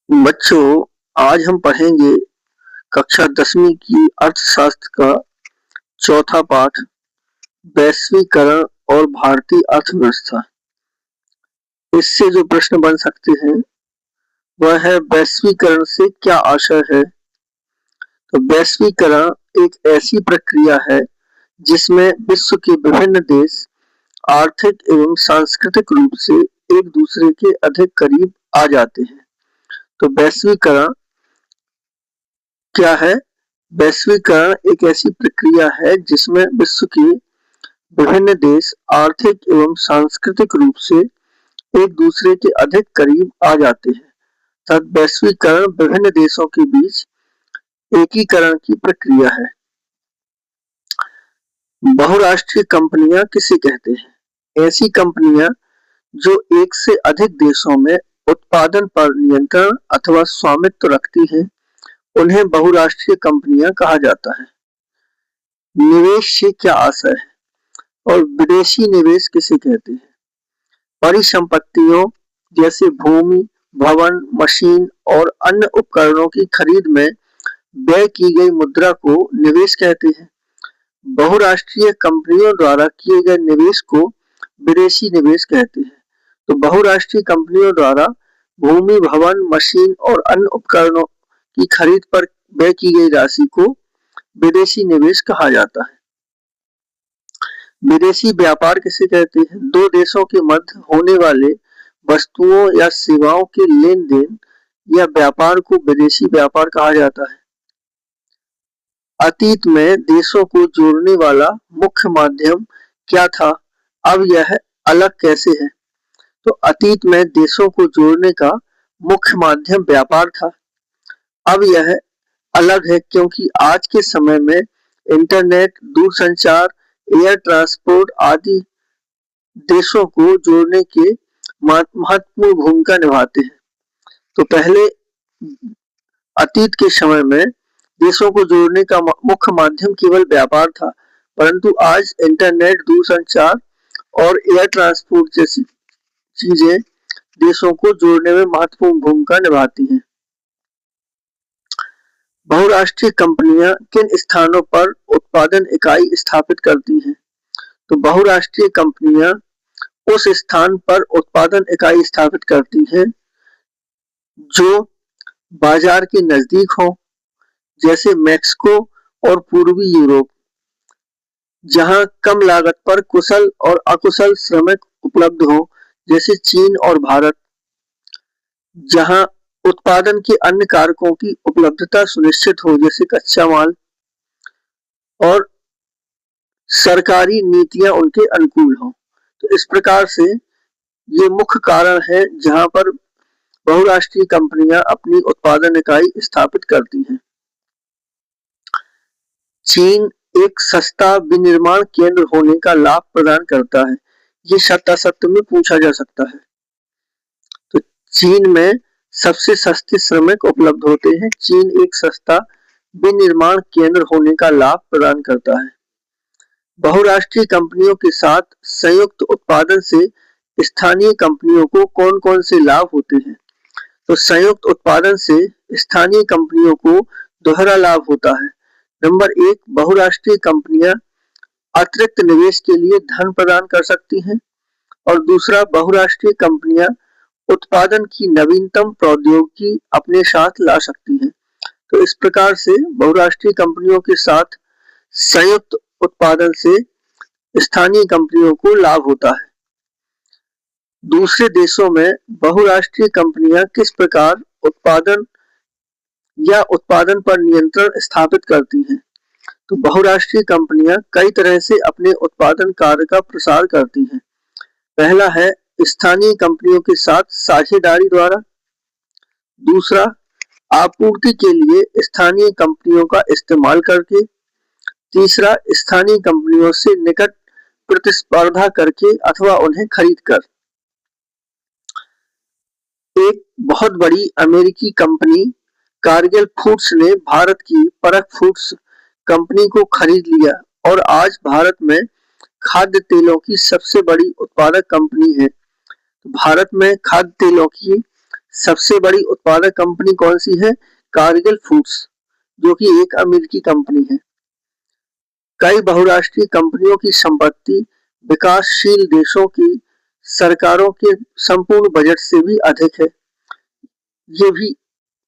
बच्चों, आज हम पढ़ेंगे कक्षा 10वीं की अर्थशास्त्र का चौथा पाठ वैश्वीकरण और भारतीय अर्थव्यवस्था। इससे जो प्रश्न बन सकते हैं वह है वैश्वीकरण से क्या आशय है। तो वैश्वीकरण एक ऐसी प्रक्रिया है जिसमें विश्व के विभिन्न देश आर्थिक एवं सांस्कृतिक रूप से एक दूसरे के अधिक करीब आ जाते हैं। तो वैश्वीकरण क्या है? वैश्वीकरण एक ऐसी प्रक्रिया है जिसमें विश्व के विभिन्न देश आर्थिक एवं सांस्कृतिक रूप से एक दूसरे के अधिक करीब आ जाते हैं। तब वैश्वीकरण विभिन्न देशों के बीच एकीकरण की प्रक्रिया है। बहुराष्ट्रीय कंपनियां किसे कहते हैं? ऐसी कंपनियां जो एक से अधिक देशों में उत्पादन पर नियंत्रण अथवा स्वामित्व रखती हैं, उन्हें बहुराष्ट्रीय कंपनियां कहा जाता है। निवेश से क्या आशय है और विदेशी निवेश किसे कहते हैं? परिसंपत्तियों जैसे भूमि, भवन, मशीन और अन्य उपकरणों की खरीद में व्यय की गई मुद्रा को निवेश कहते हैं। बहुराष्ट्रीय कंपनियों द्वारा किए गए निवेश को विदेशी निवेश कहते हैं। तो बहुराष्ट्रीय कंपनियों द्वारा भूमि, भवन, मशीन और अन्य उपकरणों की खरीद पर व्यय की गई राशि को विदेशी निवेश कहा जाता है। विदेशी व्यापार किसे कहते हैं? दो देशों के मध्य होने वाले वस्तुओं या सेवाओं के लेन देन या व्यापार को विदेशी व्यापार कहा जाता है। अतीत में देशों को जोड़ने वाला मुख्य माध्यम क्या था? अब यह अलग कैसे है? तो अतीत में देशों को जोड़ने का मुख्य माध्यम व्यापार था। अब यह अलग है क्योंकि आज के समय में इंटरनेट, दूरसंचार, एयर ट्रांसपोर्ट आदि देशों को जोड़ने के महत्वपूर्ण भूमिका निभाते हैं। तो पहले अतीत के समय में देशों को जोड़ने का मुख्य माध्यम केवल व्यापार था, परंतु आज इंटरनेट, दूरसंचार और एयर ट्रांसपोर्ट जैसी चीजें देशों को जोड़ने में महत्वपूर्ण भूमिका निभाती हैं। बहुराष्ट्रीय कंपनियां किन स्थानों पर उत्पादन इकाई स्थापित करती हैं? तो बहुराष्ट्रीय कंपनियां उस स्थान पर उत्पादन इकाई स्थापित करती हैं जो बाजार के नजदीक हो, जैसे मैक्सिको और पूर्वी यूरोप, जहां कम लागत पर कुशल और अकुशल श्रमिक उपलब्ध हो, जैसे चीन और भारत, जहां उत्पादन के अन्य कारकों की उपलब्धता सुनिश्चित हो, जैसे कच्चा माल, और सरकारी नीतियां उनके अनुकूल हो। तो इस प्रकार से ये मुख्य कारण है जहां पर बहुराष्ट्रीय कंपनियां अपनी उत्पादन इकाई स्थापित करती हैं। चीन एक सस्ता विनिर्माण केंद्र होने का लाभ प्रदान करता है। ये सत्यासत्य में पूछा जा सकता है। तो चीन में सबसे सस्ते श्रमिक उपलब्ध होते हैं। चीन एक सस्ता विनिर्माण केंद्र होने का लाभ प्रदान करता है। बहुराष्ट्रीय कंपनियों के साथ संयुक्त उत्पादन से स्थानीय कंपनियों को कौन कौन से लाभ होते हैं? तो संयुक्त उत्पादन से स्थानीय कंपनियों को दोहरा लाभ होता है। नंबर 1, बहुराष्ट्रीय कंपनियां अतिरिक्त निवेश के लिए धन प्रदान कर सकती हैं, और दूसरा, बहुराष्ट्रीय कंपनियां उत्पादन की नवीनतम प्रौद्योगिकी अपने साथ ला सकती हैं। तो इस प्रकार से बहुराष्ट्रीय कंपनियों के साथ संयुक्त उत्पादन से स्थानीय कंपनियों को लाभ होता है। दूसरे देशों में बहुराष्ट्रीय कंपनियां किस प्रकार उत्पादन या उत्पादन पर नियंत्रण स्थापित करती हैं? तो बहुराष्ट्रीय कंपनियां कई तरह से अपने उत्पादन कार्य का प्रसार करती हैं। पहला है स्थानीय कंपनियों के साथ साझेदारी द्वारा। दूसरा, आपूर्ति के लिए स्थानीय कंपनियों का इस्तेमाल करके। तीसरा, स्थानीय कंपनियों से निकट प्रतिस्पर्धा करके अथवा उन्हें खरीदकर। एक बहुत बड़ी अमेरिकी कंपनी कारगिल फूड्स ने भारत की परख फूड्स कंपनी को खरीद लिया और आज भारत में खाद्य तेलों की सबसे बड़ी उत्पादक कंपनी है। भारत में खाद्य तेलों की सबसे बड़ी उत्पादक कंपनी कौन सी है? कारगिल फूड्स, जो कि एक अमेरिकी कंपनी है। कई बहुराष्ट्रीय कंपनियों की संपत्ति विकासशील देशों की सरकारों के संपूर्ण बजट से भी अधिक है। ये भी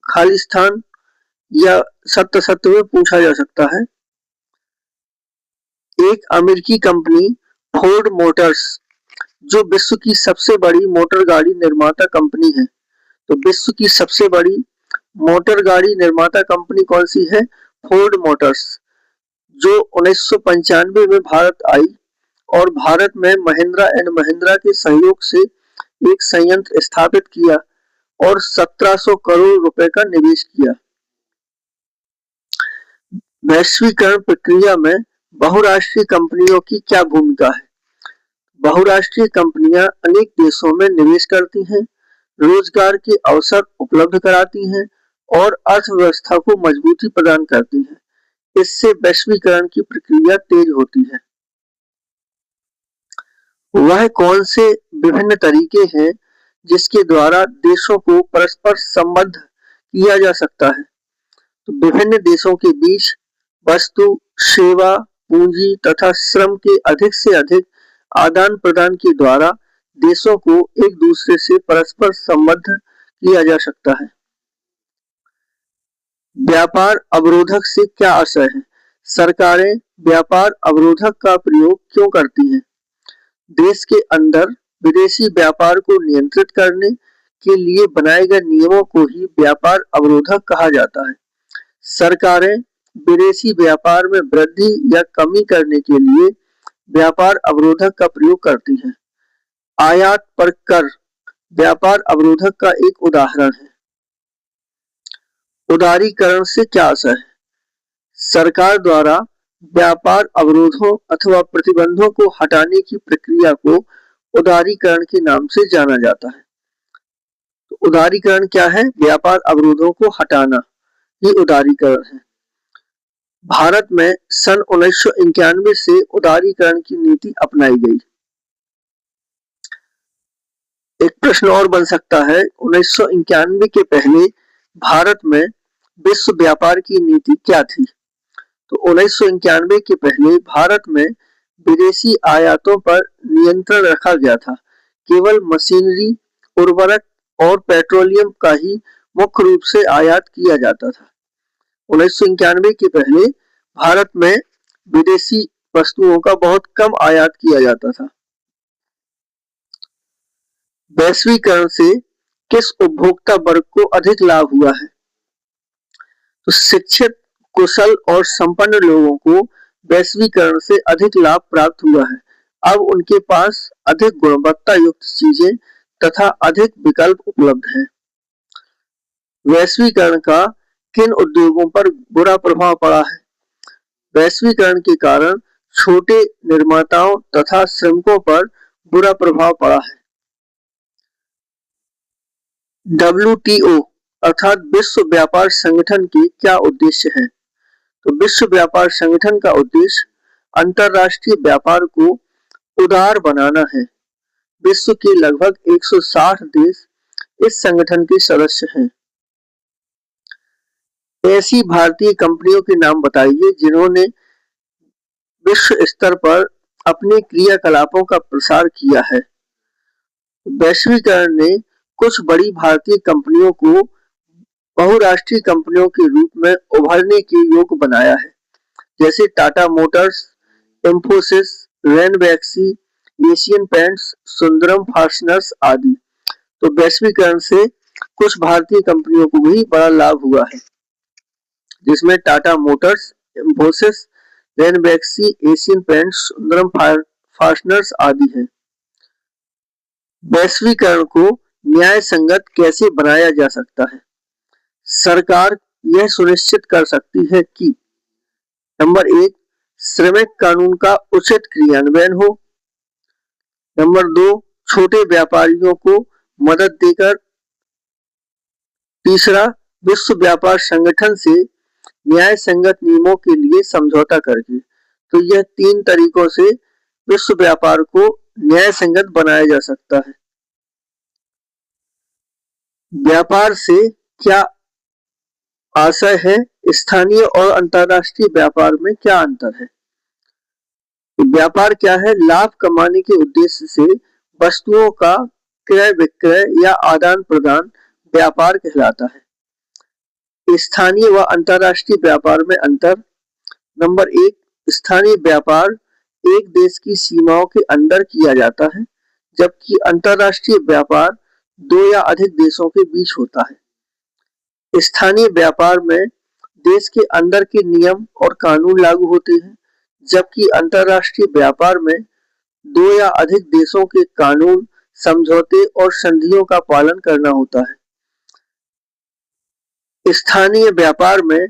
खालिस्तान या सत्य सत्य में पूछा जा सकता है। एक अमेरिकी कंपनी फोर्ड मोटर्स, जो विश्व की सबसे बड़ी मोटर गाड़ी निर्माता कंपनी है। तो विश्व की सबसे बड़ी मोटर गाड़ी निर्माता कंपनी कौन सी है? फोर्ड मोटर्स, जो 1995 में भारत आई और भारत में महिंद्रा एंड महिंद्रा के सहयोग से एक संयंत्र स्थापित किया और 1700 करोड़ रुपए का निवेश किया। वैश्वीकरण प्रक्रिया में बहुराष्ट्रीय कंपनियों की क्या भूमिका है? बहुराष्ट्रीय कंपनियां अनेक देशों में निवेश करती हैं, रोजगार के अवसर उपलब्ध कराती हैं और अर्थव्यवस्था को मजबूती प्रदान करती हैं। इससे वैश्वीकरण की प्रक्रिया तेज होती है। वह कौन से विभिन्न तरीके हैं जिसके द्वारा देशों को परस्पर संबद्ध किया जा सकता है? तो विभिन्न देशों के बीच वस्तु, सेवा, पूंजी तथा श्रम के अधिक से अधिक आदान प्रदान के द्वारा देशों को एक दूसरे से परस्पर संबद्ध किया जा सकता है। व्यापार अवरोधक से क्या आशय है? सरकारें व्यापार अवरोधक का प्रयोग क्यों करती हैं? देश के अंदर विदेशी व्यापार को नियंत्रित करने के लिए बनाए गए नियमों को ही व्यापार अवरोधक कहा जाता है। सरकारें विदेशी व्यापार में वृद्धि या कमी करने के लिए व्यापार अवरोधक का प्रयोग करती हैं। आयात पर कर व्यापार अवरोधक का एक उदाहरण है। उदारीकरण से क्या आशय है? सरकार द्वारा व्यापार अवरोधों अथवा प्रतिबंधों को हटाने की प्रक्रिया को उदारीकरण के नाम से जाना जाता है। तो उदारीकरण क्या है? व्यापार अवरोधों को हटाना, ये उदारीकरण है। भारत में सन 1991 से उदारीकरण की नीति अपनाई गई। एक प्रश्न और बन सकता है, 1991 के पहले भारत में विश्व व्यापार की नीति क्या थी? तो 1991 के पहले भारत में विदेशी आयातों पर नियंत्रण रखा गया था। केवल मशीनरी, उर्वरक और पेट्रोलियम का ही मुख्य रूप से आयात किया जाता था। 1991 के पहले भारत में विदेशी वस्तुओं का बहुत कम आयात किया जाता था। वैश्वीकरण से किस उपभोक्ता वर्ग को अधिक लाभ हुआ है? तो शिक्षित, कुशल और संपन्न लोगों को वैश्वीकरण से अधिक लाभ प्राप्त हुआ है। अब उनके पास अधिक गुणवत्ता युक्त चीजें तथा अधिक विकल्प उपलब्ध हैं। वैश्वीकरण का किन उद्योगों पर बुरा प्रभाव पड़ा है? वैश्वीकरण के कारण छोटे निर्माताओं तथा श्रमिकों पर बुरा प्रभाव पड़ा है। WTO अर्थात विश्व व्यापार संगठन के क्या उद्देश्य हैं? तो विश्व व्यापार संगठन का उद्देश्य अंतरराष्ट्रीय व्यापार को उदार बनाना है। विश्व के लगभग 160 देश इस संगठन के सदस्य हैं। ऐसी भारतीय कंपनियों के नाम बताइए जिन्होंने विश्व स्तर पर अपने क्रियाकलापों का प्रसार किया है। वैश्वीकरण ने कुछ बड़ी भारतीय कंपनियों को बहुराष्ट्रीय कंपनियों के रूप में उभरने के योग्य बनाया है, जैसे Tata Motors, Infosys, Ranbaxy, Asian paints, Sundaram fasteners आदि। तो वैश्वीकरण से कुछ भारतीय कंपनियों को भी बड़ा लाभ हुआ है, जिसमें Tata Motors, Infosys, Ranbaxy, Asian paints, Sundaram fasteners आदि है। वैश्वीकरण को न्याय संगत कैसे बनाया जा सकता है? सरकार यह सुनिश्चित कर सकती है कि नंबर 1, श्रमिक कानून का उचित क्रियान्वयन हो। नंबर 2, छोटे व्यापारियों को मदद देकर। तीसरा, विश्व व्यापार संगठन से न्याय संगत नियमों के लिए समझौता करके। तो यह 3 तरीकों से विश्व व्यापार को न्याय संगत बनाया जा सकता है। व्यापार से क्या आशय है? स्थानीय और अंतरराष्ट्रीय व्यापार में क्या अंतर है? व्यापार क्या है? लाभ कमाने के उद्देश्य से वस्तुओं का क्रय विक्रय या आदान प्रदान व्यापार कहलाता है। स्थानीय व अंतरराष्ट्रीय व्यापार में अंतर। नंबर 1, स्थानीय व्यापार एक देश की सीमाओं के अंदर किया जाता है, जबकि अंतरराष्ट्रीय व्यापार दो या अधिक देशों के बीच होता है। स्थानीय व्यापार में देश के अंदर के नियम और कानून लागू होते हैं, जबकि अंतरराष्ट्रीय व्यापार में दो या अधिक देशों के कानून, समझौते और संधियों का पालन करना होता है। स्थानीय व्यापार में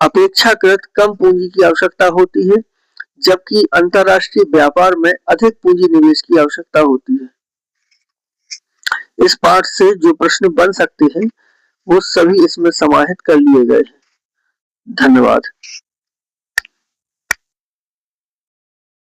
अपेक्षाकृत कम पूंजी की आवश्यकता होती है, जबकि अंतरराष्ट्रीय व्यापार में अधिक पूंजी निवेश की आवश्यकता होती है। इस पाठ से जो प्रश्न बन सकते हैं वो सभी इसमें समाहित कर लिए गए हैं। धन्यवाद।